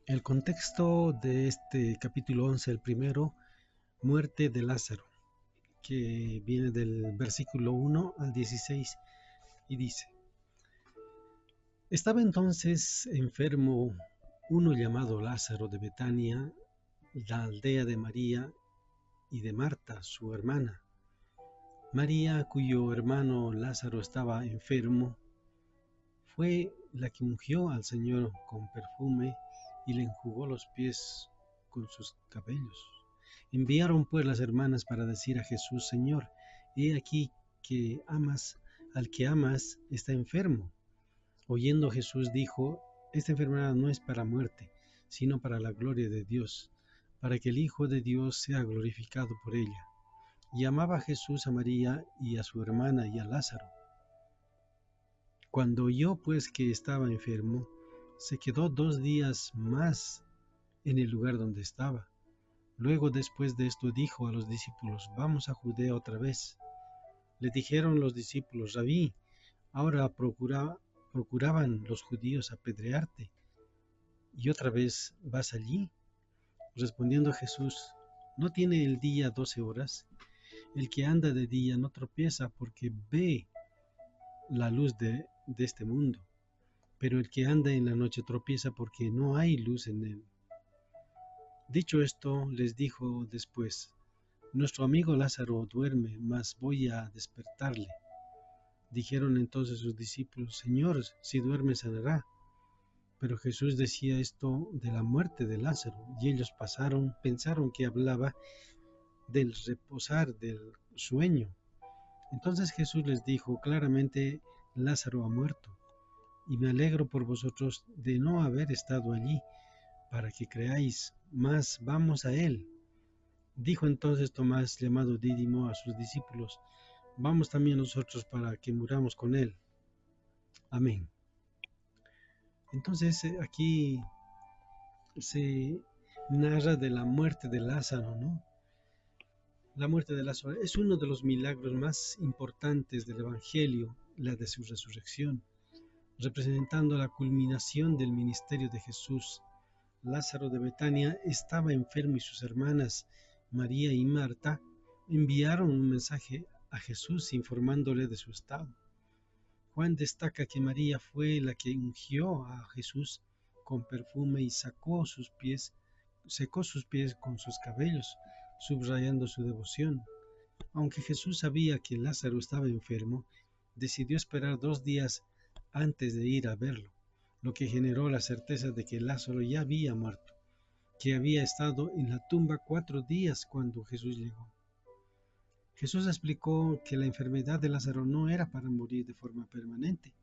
El contexto de este capítulo 11, el primero, muerte de Lázaro, que viene del versículo 1 al 16 y dice: Estaba entonces enfermo uno llamado Lázaro de Betania, la aldea de María y de Marta, su hermana. María, cuyo hermano Lázaro estaba enfermo, fue la que ungió al Señor con perfume y le enjugó los pies con sus cabellos. Enviaron pues las hermanas para decir a Jesús: Señor, he aquí que amas, al que amas está enfermo. Oyendo Jesús dijo: Esta enfermedad no es para muerte, sino para la gloria de Dios, para que el Hijo de Dios sea glorificado por ella. Y amaba Jesús a María y a su hermana y a Lázaro. Cuando oyó pues que estaba enfermo, se quedó 2 días más en el lugar donde estaba. Luego, después de esto, dijo a los discípulos: Vamos a Judea otra vez. Le dijeron los discípulos: Rabí, ahora procuraban los judíos apedrearte, ¿y otra vez vas allí? Respondiendo Jesús: ¿No tiene el día 12 horas? El que anda de día no tropieza porque ve la luz de este mundo, pero el que anda en la noche tropieza porque no hay luz en él. Dicho esto, les dijo después: Nuestro amigo Lázaro duerme, mas voy a despertarle. Dijeron entonces sus discípulos: Señor, si duerme sanará. Pero Jesús decía esto de la muerte de Lázaro, y ellos pensaron que hablaba del reposar del sueño. Entonces Jesús les dijo claramente: Lázaro ha muerto, y me alegro por vosotros de no haber estado allí, para que creáis, mas vamos a él. Dijo entonces Tomás, llamado Dídimo, a sus discípulos: Vamos también nosotros para que muramos con él. Amén. Entonces aquí se narra de la muerte de Lázaro, ¿no? La muerte de Lázaro es uno de los milagros más importantes del Evangelio, la de su resurrección, representando la culminación del ministerio de Jesús. Lázaro de Betania estaba enfermo y sus hermanas María y Marta enviaron un mensaje a Jesús informándole de su estado. Juan destaca que María fue la que ungió a Jesús con perfume y secó sus pies con sus cabellos, subrayando su devoción. Aunque Jesús sabía que Lázaro estaba enfermo, decidió esperar 2 días antes de ir a verlo, lo que generó la certeza de que Lázaro ya había muerto, que había estado en la tumba 4 días cuando Jesús llegó. Jesús explicó que la enfermedad de Lázaro no era para morir de forma permanente,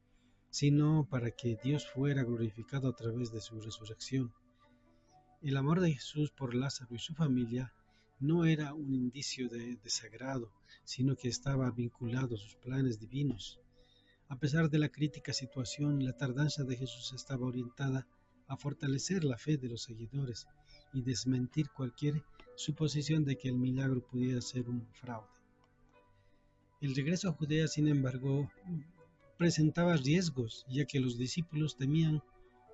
sino para que Dios fuera glorificado a través de su resurrección. El amor de Jesús por Lázaro y su familia no era un indicio de desagrado, sino que estaba vinculado a sus planes divinos. A pesar de la crítica situación, la tardanza de Jesús estaba orientada a fortalecer la fe de los seguidores y desmentir cualquier suposición de que el milagro pudiera ser un fraude. El regreso a Judea, sin embargo, presentaba riesgos, ya que los discípulos temían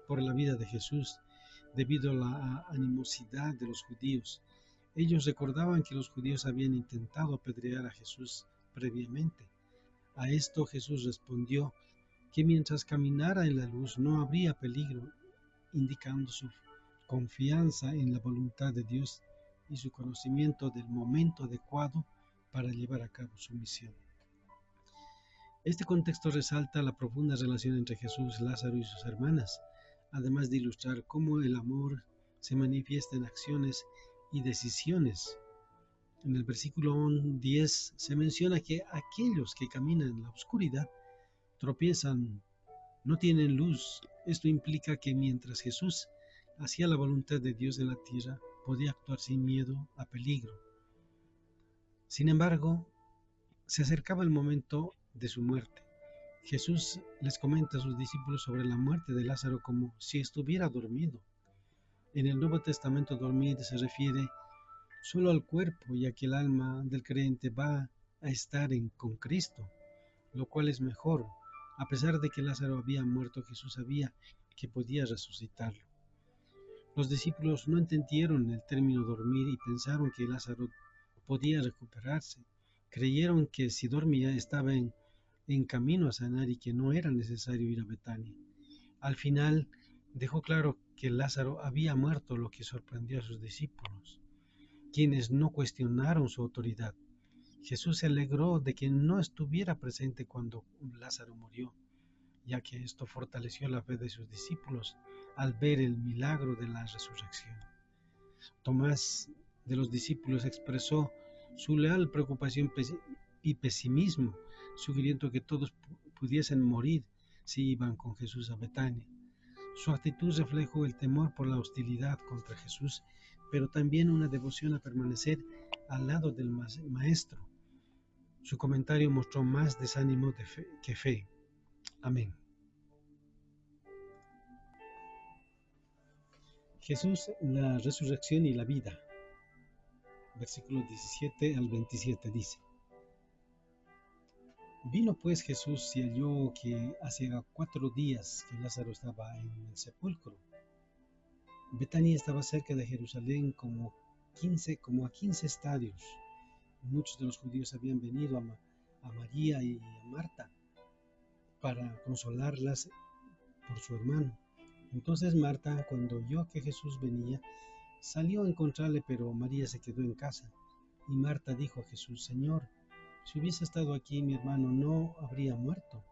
por la vida de Jesús debido a la animosidad de los judíos. Ellos recordaban que los judíos habían intentado apedrear a Jesús previamente. A esto Jesús respondió que mientras caminara en la luz no habría peligro, indicando su confianza en la voluntad de Dios y su conocimiento del momento adecuado para llevar a cabo su misión. Este contexto resalta la profunda relación entre Jesús, Lázaro y sus hermanas, además de ilustrar cómo el amor se manifiesta en acciones y decisiones. En el versículo 10 se menciona que aquellos que caminan en la oscuridad tropiezan, no tienen luz. Esto implica que mientras Jesús hacía la voluntad de Dios en la tierra, podía actuar sin miedo a peligro. Sin embargo, se acercaba el momento de su muerte. Jesús les comenta a sus discípulos sobre la muerte de Lázaro como si estuviera dormido. En el Nuevo Testamento, dormir se refiere solo al cuerpo, ya que el alma del creyente va a estar con Cristo, lo cual es mejor. A pesar de que Lázaro había muerto, Jesús sabía que podía resucitarlo. Los discípulos no entendieron el término dormir y pensaron que Lázaro podía recuperarse. Creyeron que si dormía estaba en camino a sanar y que no era necesario ir a Betania. Al final dejó claro que Lázaro había muerto, lo que sorprendió a sus discípulos, quienes no cuestionaron su autoridad. Jesús se alegró de que no estuviera presente cuando Lázaro murió, ya que esto fortaleció la fe de sus discípulos al ver el milagro de la resurrección. Tomás de los discípulos expresó su leal preocupación y pesimismo, sugiriendo que todos pudiesen morir si iban con Jesús a Betania. Su actitud reflejó el temor por la hostilidad contra Jesús, pero también una devoción a permanecer al lado del Maestro. Su comentario mostró más desánimo que fe. Amén. Jesús, la resurrección y la vida. Versículos 17 al 27 dice: Vino pues Jesús y halló que hacía 4 días que Lázaro estaba en el sepulcro. Betania estaba cerca de Jerusalén como a 15 estadios. Muchos de los judíos habían venido a María y a Marta para consolarlas por su hermano. Entonces Marta, cuando oyó que Jesús venía, salió a encontrarle, pero María se quedó en casa. Y Marta dijo a Jesús: Señor, si hubiese estado aquí, mi hermano no habría muerto.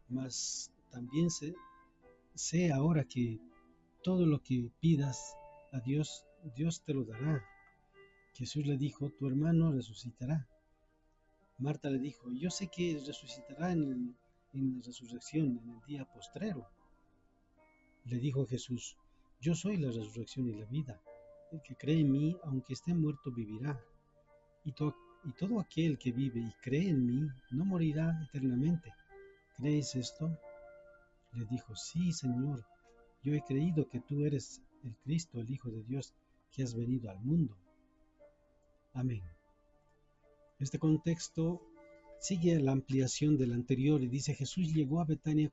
Mas también sé ahora que todo lo que pidas a Dios, Dios te lo dará. Jesús le dijo: tu hermano resucitará. Marta le dijo: yo sé que resucitará en la resurrección, en el día postrero. Le dijo Jesús: yo soy la resurrección y la vida. El que cree en mí, aunque esté muerto, vivirá. Y todo aquel que vive y cree en mí, no morirá eternamente. ¿Crees esto? Le dijo: sí, Señor, yo he creído que tú eres el Cristo, el Hijo de Dios, que has venido al mundo. Amén. Este contexto sigue la ampliación del anterior y dice: Jesús llegó a Betania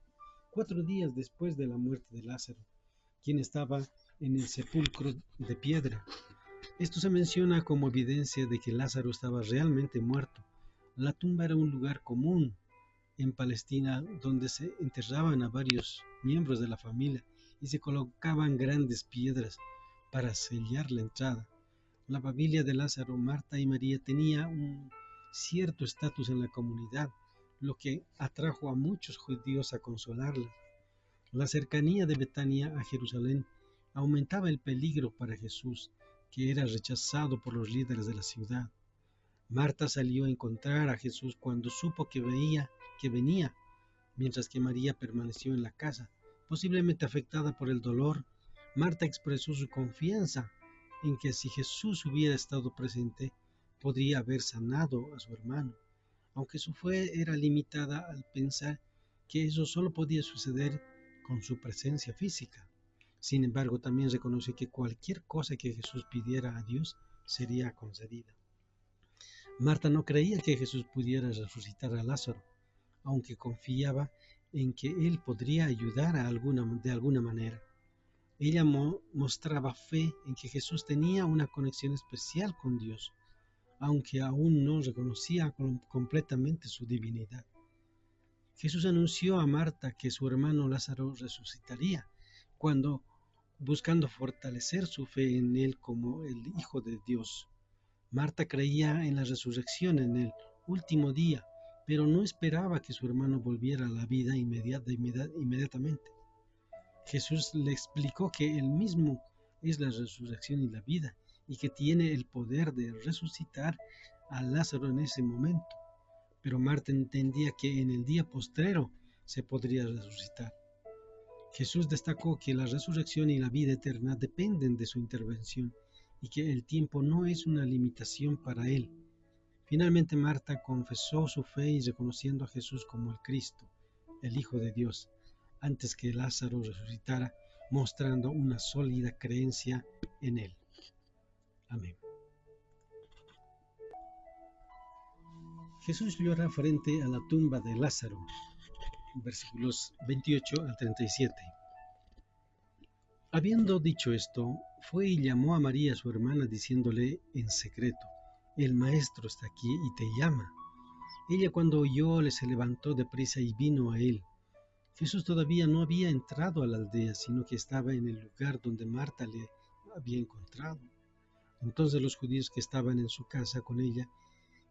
4 días después de la muerte de Lázaro, quien estaba en el sepulcro de piedra. Esto se menciona como evidencia de que Lázaro estaba realmente muerto. La tumba era un lugar común en Palestina donde se enterraban a varios miembros de la familia y se colocaban grandes piedras para sellar la entrada. La familia de Lázaro, Marta y María tenía un cierto estatus en la comunidad, lo que atrajo a muchos judíos a consolarla. La cercanía de Betania a Jerusalén aumentaba el peligro para Jesús, que era rechazado por los líderes de la ciudad. Marta salió a encontrar a Jesús cuando supo que venía, mientras que María permaneció en la casa. Posiblemente afectada por el dolor, Marta expresó su confianza en que si Jesús hubiera estado presente, podría haber sanado a su hermano, aunque su fe era limitada al pensar que eso solo podía suceder con su presencia física. Sin embargo, también reconoció que cualquier cosa que Jesús pidiera a Dios sería concedida. Marta no creía que Jesús pudiera resucitar a Lázaro, aunque confiaba en que él podría ayudar de alguna manera. Ella mostraba fe en que Jesús tenía una conexión especial con Dios, aunque aún no reconocía completamente su divinidad. Jesús anunció a Marta que su hermano Lázaro resucitaría, buscando fortalecer su fe en él como el Hijo de Dios. Marta creía en la resurrección en el último día, pero no esperaba que su hermano volviera a la vida inmediatamente. Jesús le explicó que él mismo es la resurrección y la vida, y que tiene el poder de resucitar a Lázaro en ese momento. Pero Marta entendía que en el día postrero se podría resucitar. Jesús destacó que la resurrección y la vida eterna dependen de su intervención y que el tiempo no es una limitación para él. Finalmente Marta confesó su fe y reconociendo a Jesús como el Cristo, el Hijo de Dios, antes que Lázaro resucitara, mostrando una sólida creencia en él. Amén. Jesús llora frente a la tumba de Lázaro, versículos 28 al 37. Habiendo dicho esto, fue y llamó a María su hermana, diciéndole en secreto: El maestro está aquí y te llama. Ella, cuando oyó, se levantó de prisa y vino a él. Jesús todavía no había entrado a la aldea, sino que estaba en el lugar donde Marta le había encontrado. Entonces los judíos que estaban en su casa con ella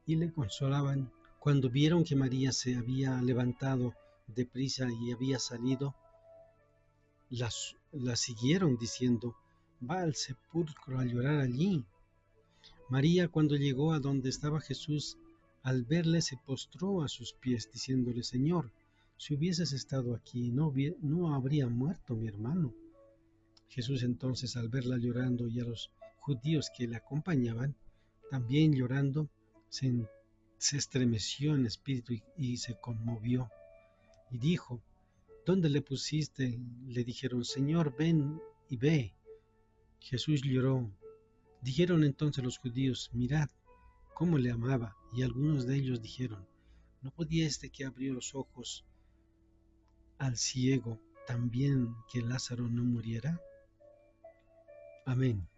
y le consolaban, cuando vieron que María se había levantado de prisa y había salido, la siguieron diciendo: Va al sepulcro a llorar allí. María, cuando llegó a donde estaba Jesús, al verle se postró a sus pies, diciéndole: Señor, si hubieses estado aquí, no habría muerto mi hermano. Jesús entonces, al verla llorando y a los judíos que la acompañaban, también llorando, se, se estremeció en espíritu y se conmovió. Y dijo: ¿Dónde le pusiste? Le dijeron: Señor, ven y ve. Jesús lloró. Dijeron entonces los judíos: Mirad cómo le amaba. Y algunos de ellos dijeron: ¿No podía este que abrió los ojos al ciego también que Lázaro no muriera? Amén.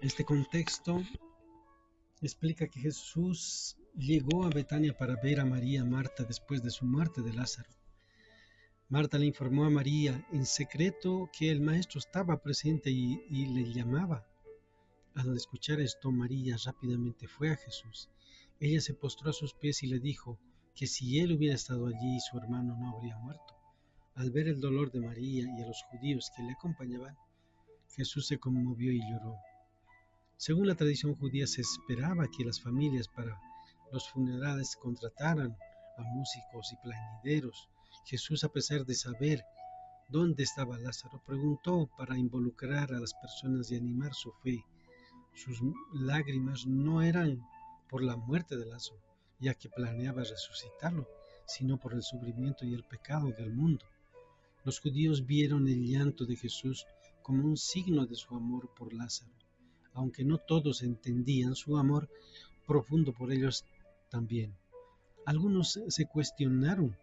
Este contexto explica que Jesús llegó a Betania para ver a María y Marta después de su muerte de Lázaro. Marta le informó a María en secreto que el maestro estaba presente y le llamaba. Al escuchar esto, María rápidamente fue a Jesús. Ella se postró a sus pies y le dijo que si él hubiera estado allí, su hermano no habría muerto. Al ver el dolor de María y a los judíos que le acompañaban, Jesús se conmovió y lloró. Según la tradición judía, se esperaba que las familias para los funerales contrataran a músicos y plañideros. Jesús, a pesar de saber dónde estaba Lázaro, preguntó para involucrar a las personas y animar su fe. Sus lágrimas no eran por la muerte de Lázaro, ya que planeaba resucitarlo, sino por el sufrimiento y el pecado del mundo. Los judíos vieron el llanto de Jesús como un signo de su amor por Lázaro, aunque no todos entendían su amor profundo por ellos también. Algunos se cuestionaron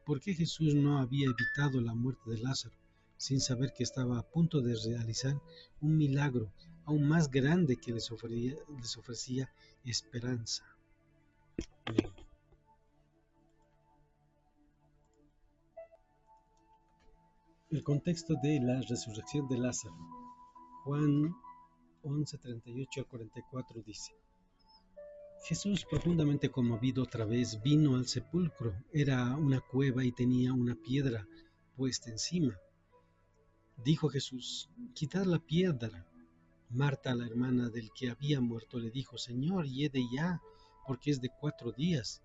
por qué Jesús no había evitado la muerte de Lázaro, sin saber que estaba a punto de realizar un milagro aún más grande que les ofrecía esperanza. El contexto de la resurrección de Lázaro. Juan 11:38 a 44 dice: Jesús, profundamente conmovido otra vez, vino al sepulcro. Era una cueva y tenía una piedra puesta encima. Dijo Jesús: Quitad la piedra. Marta, la hermana del que había muerto, le dijo: Señor, hiede ya, porque es de 4 días.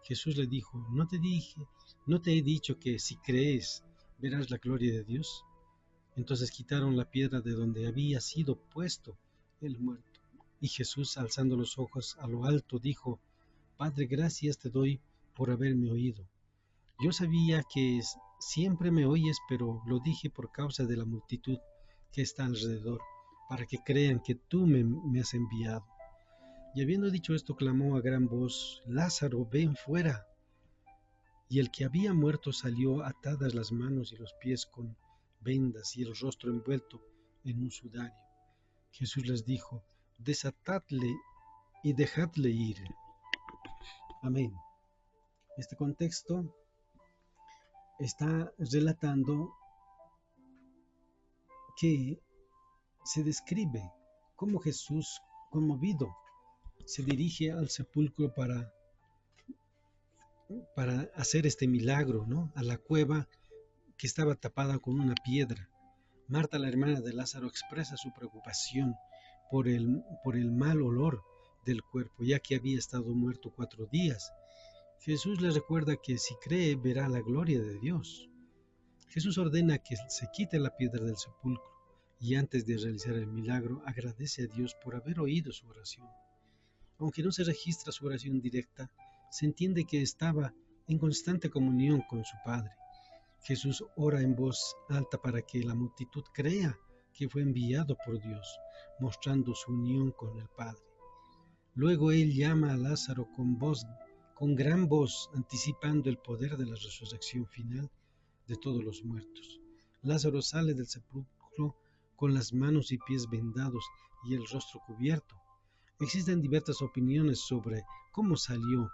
Jesús le dijo: ¿No te he dicho que si crees verás la gloria de Dios? Entonces quitaron la piedra de donde había sido puesto el muerto. Y Jesús, alzando los ojos a lo alto, dijo: Padre, gracias te doy por haberme oído. Yo sabía que siempre me oyes, pero lo dije por causa de la multitud que está alrededor, para que crean que tú me has enviado. Y habiendo dicho esto, clamó a gran voz: Lázaro, ven fuera. Y el que había muerto salió, atadas las manos y los pies con vendas y el rostro envuelto en un sudario. Jesús les dijo: Desatadle y dejadle ir. Amén. Este contexto está relatando que se describe cómo Jesús, conmovido, se dirige al sepulcro para hacer este milagro, ¿no? A la cueva que estaba tapada con una piedra. Marta, la hermana de Lázaro, expresa su preocupación por el mal olor del cuerpo, ya que había estado muerto 4 días. Jesús le recuerda que si cree verá la gloria de Dios. Jesús ordena que se quite la piedra del sepulcro y antes de realizar el milagro agradece a Dios por haber oído su oración. Aunque no se registra su oración directa, se entiende que estaba en constante comunión con su Padre. Jesús ora en voz alta para que la multitud crea que fue enviado por Dios, mostrando su unión con el Padre. Luego él llama a Lázaro con gran voz, anticipando el poder de la resurrección final de todos los muertos. Lázaro sale del sepulcro sepulcro con las manos y pies vendados y el rostro cubierto. Existen diversas opiniones sobre cómo salió,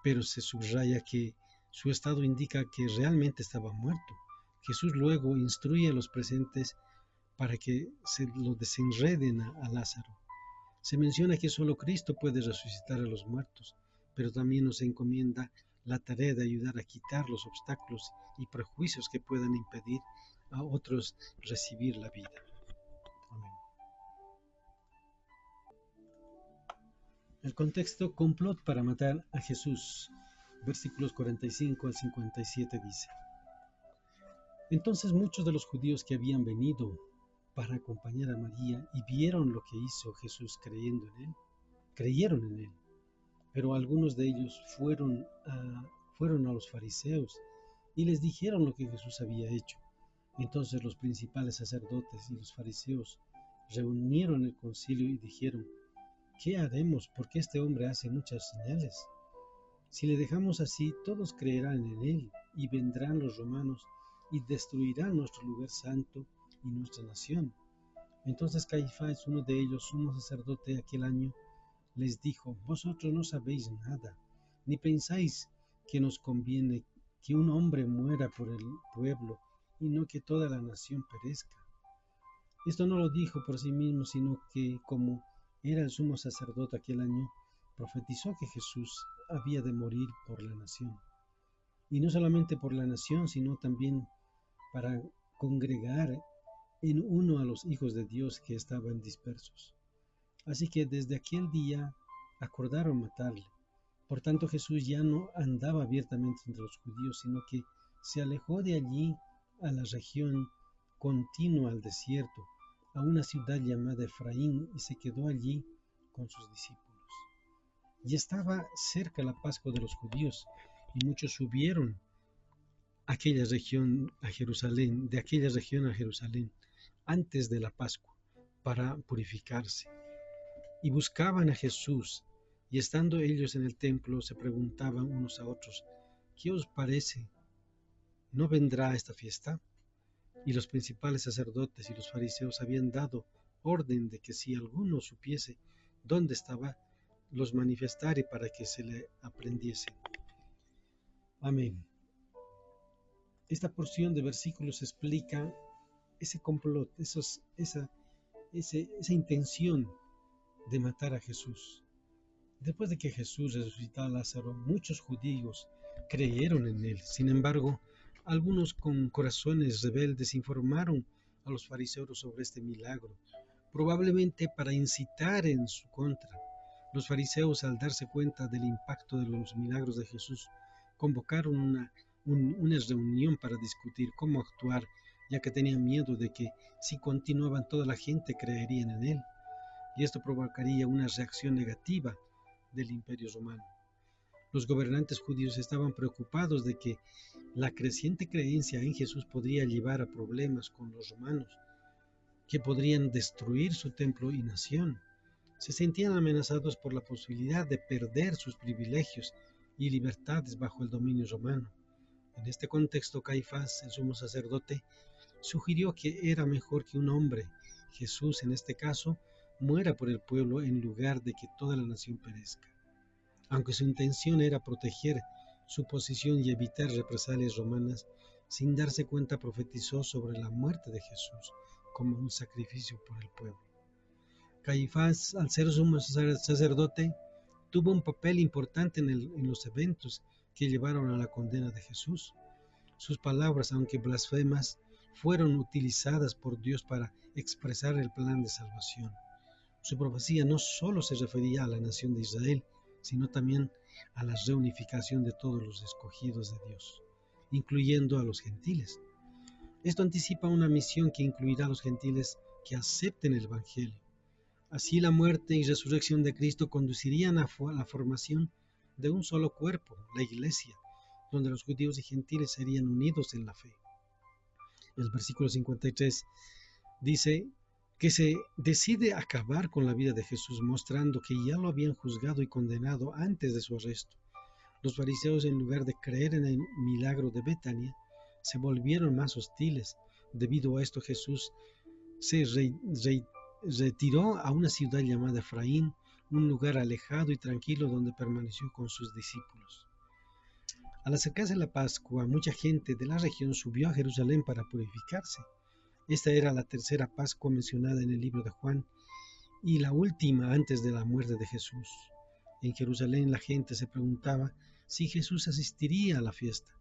pero se subraya que su estado indica que realmente estaba muerto. Jesús luego instruye a los presentes para que se lo desenreden a Lázaro. Se menciona que solo Cristo puede resucitar a los muertos, pero también nos encomienda la tarea de ayudar a quitar los obstáculos y prejuicios que puedan impedir a otros recibir la vida. Amén. El contexto: complot para matar a Jesús. Versículos 45 al 57 dice: Entonces muchos de los judíos que habían venido para acompañar a María y vieron lo que hizo Jesús creyeron en él. Pero algunos de ellos fueron a los fariseos y les dijeron lo que Jesús había hecho. Entonces los principales sacerdotes y los fariseos reunieron el concilio y dijeron: ¿Qué haremos? Porque este hombre hace muchas señales. Si le dejamos así, todos creerán en él, y vendrán los romanos y destruirán nuestro lugar santo y nuestra nación. Entonces Caifás, uno de ellos, sumo sacerdote aquel año, les dijo: Vosotros no sabéis nada, ni pensáis que nos conviene que un hombre muera por el pueblo y no que toda la nación perezca. Esto no lo dijo por sí mismo, sino que, como era el sumo sacerdote aquel año, profetizó que Jesús había de morir por la nación. Y no solamente por la nación, sino también para congregar en uno a los hijos de Dios que estaban dispersos. Así que desde aquel día acordaron matarle. Por tanto, Jesús ya no andaba abiertamente entre los judíos, sino que se alejó de allí a la región continua al desierto, a una ciudad llamada Efraín, y se quedó allí con sus discípulos. Y estaba cerca la Pascua de los judíos, y muchos subieron de aquella región a Jerusalén, antes de la Pascua, para purificarse. Y buscaban a Jesús, y estando ellos en el templo, se preguntaban unos a otros: ¿Qué os parece? ¿No vendrá esta fiesta? Y los principales sacerdotes y los fariseos habían dado orden de que si alguno supiese dónde estaba, los manifestare para que se le aprendiesen. Amén. Esta porción de versículos explica ese complot, esa intención de matar a Jesús. Después de que Jesús resucitó a Lázaro, muchos judíos creyeron en él. Sin embargo, algunos con corazones rebeldes informaron a los fariseos sobre este milagro, probablemente para incitar en su contra. Los fariseos, al darse cuenta del impacto de los milagros de Jesús, convocaron una reunión para discutir cómo actuar, ya que tenían miedo de que si continuaban toda la gente creería en él, y esto provocaría una reacción negativa del Imperio Romano. Los gobernantes judíos estaban preocupados de que la creciente creencia en Jesús podría llevar a problemas con los romanos, que podrían destruir su templo y nación. Se sentían amenazados por la posibilidad de perder sus privilegios y libertades bajo el dominio romano. En este contexto, Caifás, el sumo sacerdote, sugirió que era mejor que un hombre, Jesús en este caso, muera por el pueblo en lugar de que toda la nación perezca. Aunque su intención era proteger su posición y evitar represalias romanas, sin darse cuenta profetizó sobre la muerte de Jesús como un sacrificio por el pueblo. Caifás, al ser sumo sacerdote, tuvo un papel importante en los eventos que llevaron a la condena de Jesús. Sus palabras, aunque blasfemas, fueron utilizadas por Dios para expresar el plan de salvación. Su profecía no solo se refería a la nación de Israel, sino también a la reunificación de todos los escogidos de Dios, incluyendo a los gentiles. Esto anticipa una misión que incluirá a los gentiles que acepten el Evangelio. Así la muerte y resurrección de Cristo conducirían a la formación de un solo cuerpo, la Iglesia, donde los judíos y gentiles serían unidos en la fe. El versículo 53 dice que se decide acabar con la vida de Jesús, mostrando que ya lo habían juzgado y condenado antes de su arresto. Los fariseos, en lugar de creer en el milagro de Betania, se volvieron más hostiles, Debido a esto, Jesús se retiró a una ciudad llamada Efraín, un lugar alejado y tranquilo donde permaneció con sus discípulos. Al acercarse la Pascua, mucha gente de la región subió a Jerusalén para purificarse. Esta era la tercera Pascua mencionada en el libro de Juan y la última antes de la muerte de Jesús. En Jerusalén la gente se preguntaba si Jesús asistiría a la fiesta,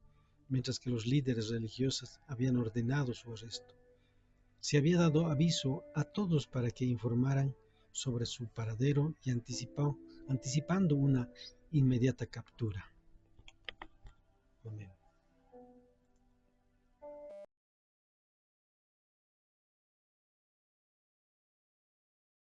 mientras que los líderes religiosos habían ordenado su arresto. Se había dado aviso a todos para que informaran sobre su paradero y anticipando una inmediata captura. Amén.